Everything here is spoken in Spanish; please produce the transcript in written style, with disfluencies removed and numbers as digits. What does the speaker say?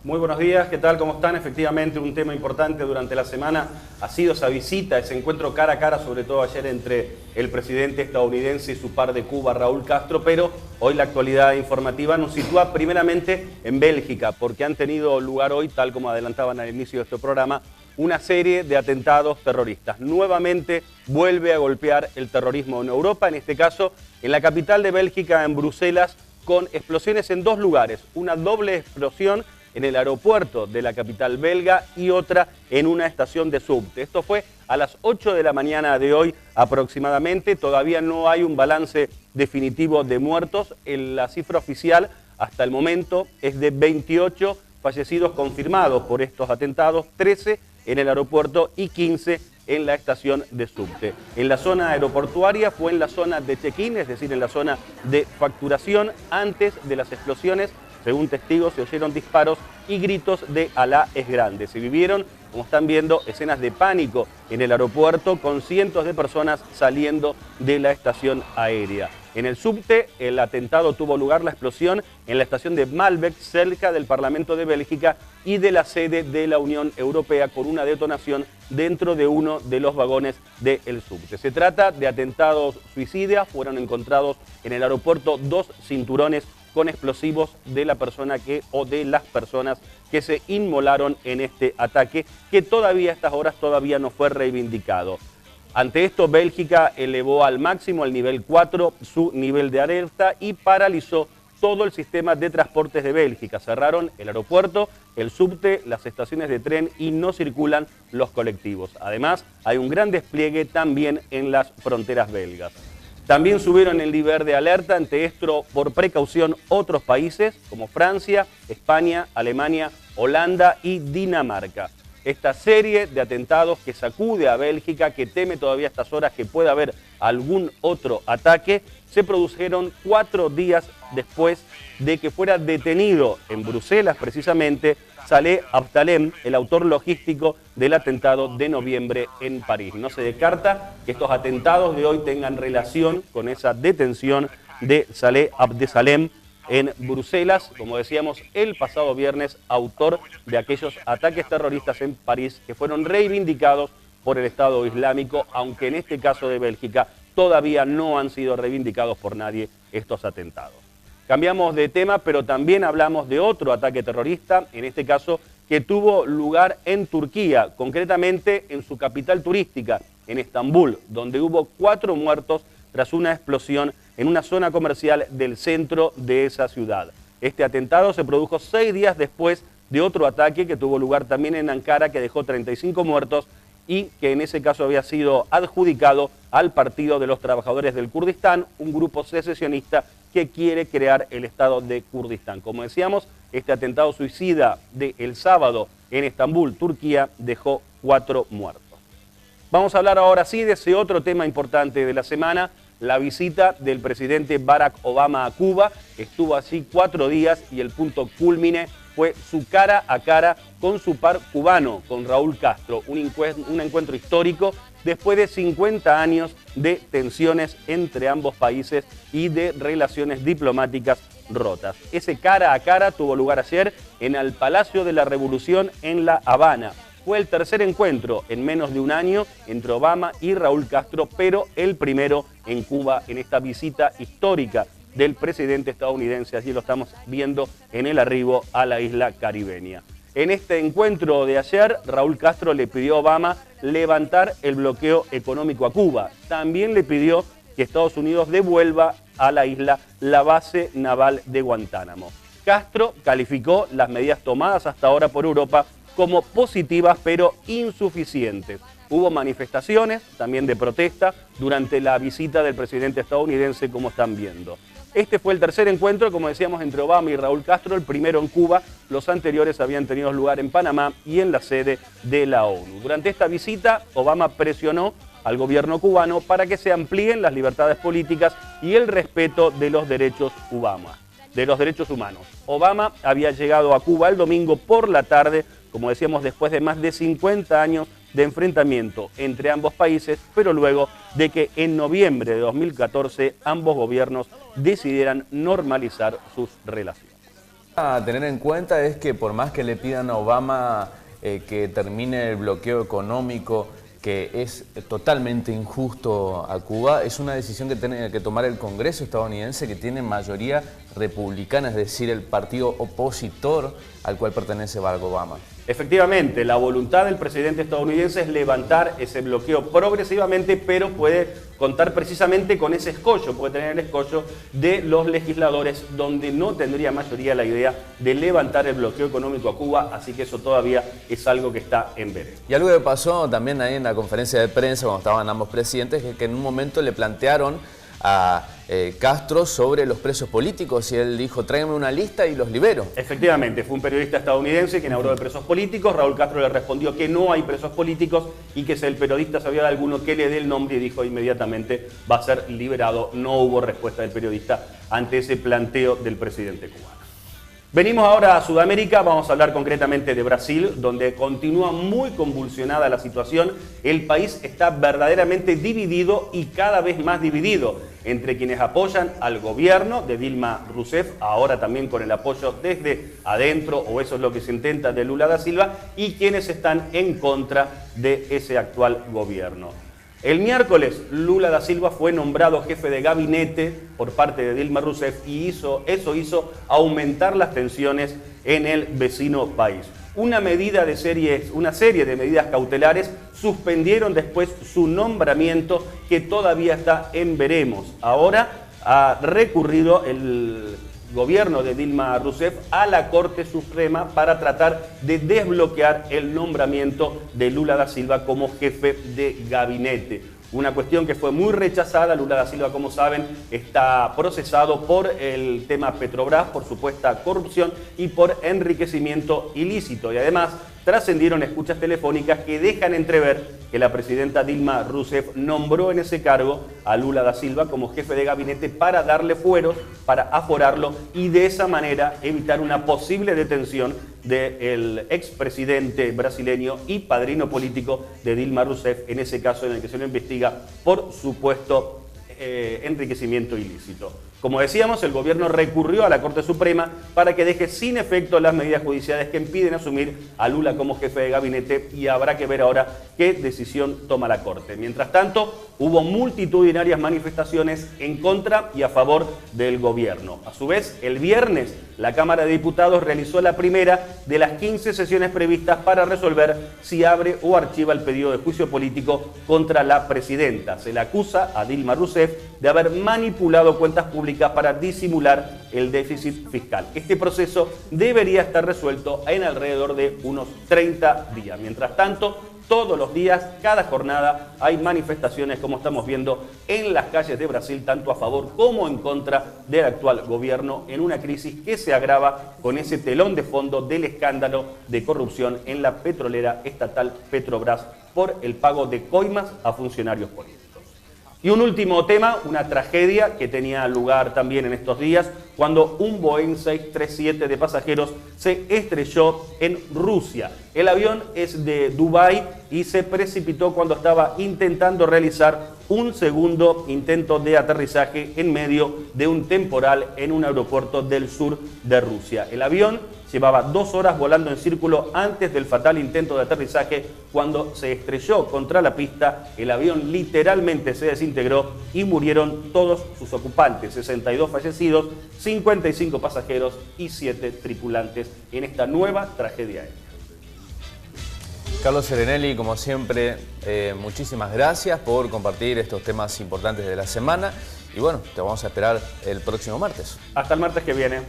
Muy buenos días, ¿qué tal? ¿Cómo están? Efectivamente, un tema importante durante la semana ha sido esa visita, ese encuentro cara a cara, sobre todo ayer entre el presidente estadounidense y su par de Cuba, Raúl Castro, pero hoy la actualidad informativa nos sitúa primeramente en Bélgica, porque han tenido lugar hoy, tal como adelantaban al inicio de este programa, una serie de atentados terroristas. Nuevamente vuelve a golpear el terrorismo en Europa, en este caso en la capital de Bélgica, en Bruselas, con explosiones en dos lugares, una doble explosión en el aeropuerto de la capital belga y otra en una estación de subte. Esto fue a las 8 de la mañana de hoy aproximadamente. Todavía no hay un balance definitivo de muertos. La cifra oficial hasta el momento es de 28 fallecidos confirmados por estos atentados, 13 en el aeropuerto y 15 en la estación de subte. En la zona aeroportuaria fue en la zona de check-in, es decir, en la zona de facturación. Antes de las explosiones, según testigos, se oyeron disparos y gritos de "Alá es grande". Se vivieron, como están viendo, escenas de pánico en el aeropuerto con cientos de personas saliendo de la estación aérea. En el subte, el atentado tuvo lugar, la explosión, en la estación de Malbec, cerca del Parlamento de Bélgica y de la sede de la Unión Europea, con una detonación dentro de uno de los vagones del subte. Se trata de atentados suicidas. Fueron encontrados en el aeropuerto 2 cinturones con explosivos de la persona o de las personas que se inmolaron en este ataque, que todavía a estas horas todavía no fue reivindicado. Ante esto, Bélgica elevó al máximo, al nivel 4, su nivel de alerta y paralizó todo el sistema de transportes de Bélgica. Cerraron el aeropuerto, el subte, las estaciones de tren y no circulan los colectivos. Además, hay un gran despliegue también en las fronteras belgas. También subieron el nivel de alerta ante esto por precaución otros países como Francia, España, Alemania, Holanda y Dinamarca. Esta serie de atentados que sacude a Bélgica, que teme todavía a estas horas que pueda haber algún otro ataque, se produjeron 4 días después de que fuera detenido en Bruselas, precisamente, Saleh Abdeslam, el autor logístico del atentado de noviembre en París. No se descarta que estos atentados de hoy tengan relación con esa detención de Saleh Abdeslam en Bruselas, como decíamos, el pasado viernes, autor de aquellos ataques terroristas en París que fueron reivindicados por el Estado Islámico, aunque en este caso de Bélgica todavía no han sido reivindicados por nadie estos atentados. Cambiamos de tema, pero también hablamos de otro ataque terrorista, en este caso que tuvo lugar en Turquía, concretamente en su capital turística, en Estambul, donde hubo 4 muertos tras una explosión en una zona comercial del centro de esa ciudad. Este atentado se produjo 6 días después de otro ataque que tuvo lugar también en Ankara, que dejó 35 muertos y que en ese caso había sido adjudicado al Partido de los Trabajadores del Kurdistán, un grupo secesionista que quiere crear el Estado de Kurdistán. Como decíamos, este atentado suicida del sábado en Estambul, Turquía, dejó 4 muertos. Vamos a hablar ahora sí de ese otro tema importante de la semana, la visita del presidente Barack Obama a Cuba. Estuvo así 4 días y el punto cúlmine fue su cara a cara con su par cubano, con Raúl Castro, un encuentro histórico después de 50 años de tensiones entre ambos países y de relaciones diplomáticas rotas. Ese cara a cara tuvo lugar ayer en el Palacio de la Revolución en La Habana. Fue el tercer encuentro en menos de un año entre Obama y Raúl Castro, pero el primero en Cuba en esta visita histórica del presidente estadounidense. Así lo estamos viendo en el arribo a la isla caribeña. En este encuentro de ayer, Raúl Castro le pidió a Obama levantar el bloqueo económico a Cuba. También le pidió que Estados Unidos devuelva a la isla la base naval de Guantánamo. Castro calificó las medidas tomadas hasta ahora por Europa como positivas pero insuficientes. Hubo manifestaciones también de protesta durante la visita del presidente estadounidense, como están viendo. Este fue el tercer encuentro, como decíamos, entre Obama y Raúl Castro, el primero en Cuba. Los anteriores habían tenido lugar en Panamá y en la sede de la ONU. Durante esta visita, Obama presionó al gobierno cubano para que se amplíen las libertades políticas y el respeto de los derechos humanos. Obama había llegado a Cuba el domingo por la tarde, como decíamos, después de más de 50 años de enfrentamiento entre ambos países, pero luego de que en noviembre de 2014 ambos gobiernos decidieran normalizar sus relaciones. A tener en cuenta es que por más que le pidan a Obama que termine el bloqueo económico, que es totalmente injusto a Cuba, es una decisión que tiene que tomar el Congreso estadounidense, que tiene mayoría republicana, es decir, el partido opositor al cual pertenece Barack Obama. Efectivamente, la voluntad del presidente estadounidense es levantar ese bloqueo progresivamente, pero puede contar precisamente con ese escollo, puede tener el escollo de los legisladores, donde no tendría mayoría la idea de levantar el bloqueo económico a Cuba, así que eso todavía es algo que está en veremos. Y algo que pasó también ahí en la conferencia de prensa cuando estaban ambos presidentes, es que en un momento le plantearon a Castro sobre los presos políticos y él dijo, tráigame una lista y los libero. Efectivamente, fue un periodista estadounidense quien habló de presos políticos. Raúl Castro le respondió que no hay presos políticos y que si el periodista sabía de alguno que le dé el nombre, y dijo inmediatamente va a ser liberado. No hubo respuesta del periodista ante ese planteo del presidente cubano. Venimos ahora a Sudamérica, vamos a hablar concretamente de Brasil, donde continúa muy convulsionada la situación. El país está verdaderamente dividido y cada vez más dividido entre quienes apoyan al gobierno de Dilma Rousseff, ahora también con el apoyo desde adentro, o eso es lo que se intenta, de Lula da Silva, y quienes están en contra de ese actual gobierno. El miércoles, Lula da Silva fue nombrado jefe de gabinete por parte de Dilma Rousseff y eso hizo aumentar las tensiones en el vecino país. Una serie de medidas cautelares suspendieron después su nombramiento, que todavía está en veremos. Ahora ha recurrido el gobierno de Dilma Rousseff a la Corte Suprema para tratar de desbloquear el nombramiento de Lula da Silva como jefe de gabinete. Una cuestión que fue muy rechazada. Lula da Silva, como saben, está procesado por el tema Petrobras, por supuesta corrupción y por enriquecimiento ilícito. Y además trascendieron escuchas telefónicas que dejan entrever que la presidenta Dilma Rousseff nombró en ese cargo a Lula da Silva como jefe de gabinete para darle fueros, para aforarlo y de esa manera evitar una posible detención del expresidente brasileño y padrino político de Dilma Rousseff, en ese caso en el que se lo investiga por supuesto enriquecimiento ilícito. Como decíamos, el gobierno recurrió a la Corte Suprema para que deje sin efecto las medidas judiciales que impiden asumir a Lula como jefe de gabinete, y habrá que ver ahora qué decisión toma la Corte. Mientras tanto, hubo multitudinarias manifestaciones en contra y a favor del gobierno. A su vez, el viernes, la Cámara de Diputados realizó la primera de las 15 sesiones previstas para resolver si abre o archiva el pedido de juicio político contra la presidenta. Se le acusa a Dilma Rousseff de haber manipulado cuentas públicas para disimular el déficit fiscal. Este proceso debería estar resuelto en alrededor de unos 30 días. Mientras tanto, todos los días, cada jornada, hay manifestaciones, como estamos viendo, en las calles de Brasil, tanto a favor como en contra del actual gobierno, en una crisis que se agrava con ese telón de fondo del escándalo de corrupción en la petrolera estatal Petrobras por el pago de coimas a funcionarios políticos. Y un último tema, una tragedia que tenía lugar también en estos días, cuando un Boeing 737 de pasajeros se estrelló en Rusia. El avión es de Dubái y se precipitó cuando estaba intentando realizar un segundo intento de aterrizaje en medio de un temporal en un aeropuerto del sur de Rusia. El avión llevaba 2 horas volando en círculo antes del fatal intento de aterrizaje. Cuando se estrelló contra la pista, el avión literalmente se desintegró y murieron todos sus ocupantes, 62 fallecidos, 55 pasajeros y 7 tripulantes en esta nueva tragedia aérea. Carlos Serenelli, como siempre, muchísimas gracias por compartir estos temas importantes de la semana y bueno, te vamos a esperar el próximo martes. Hasta el martes que viene.